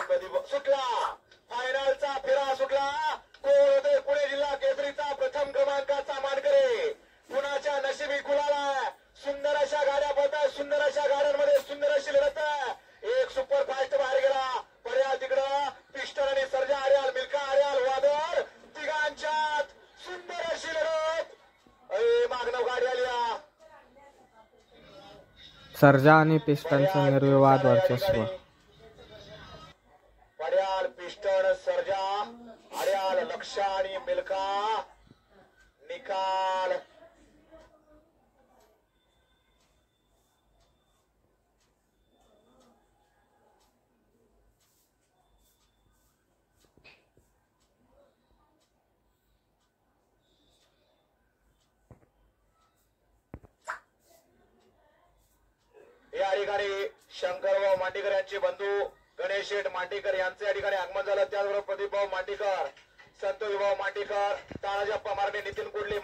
सुटला, फायनलचा फेरा सुटला। कोण पुणे जिल्हा केसरीचा प्रथम क्रमांकाचा मानकरी कुणाच्या नशिबी कुणाला। सुंदर अशा गाड्या पळतात, सुंदर अशा गाड्यांमध्ये सुंदर अशी लढत। एक सुपर फास्ट बाहेर गेला, पर्याय तिकडं पिस्टन आणि सर्जा आर्याल, मिल्का आर्याल, वादळ तिघांच्यात सुंदर अशी लढत। मागणं गाडी आली, सर्जा आणि पिस्टनचं निर्विवाद वर्चस्व। पर्याल, पिस्टन, सर्जा आर्याल, लक्ष आणि मिल्का। निकाल या ठिकाणी शंकरभाऊ मांडेकर यांचे बंधू गणेश शेठ मांडेकर यांचे या ठिकाणी आगमन झालं। त्याचबरोबर प्रदीपभाऊ मांडेकर, संतोषभाऊ मांडेकर, तानाजी अप्पा मारणे, नितीन कुडले।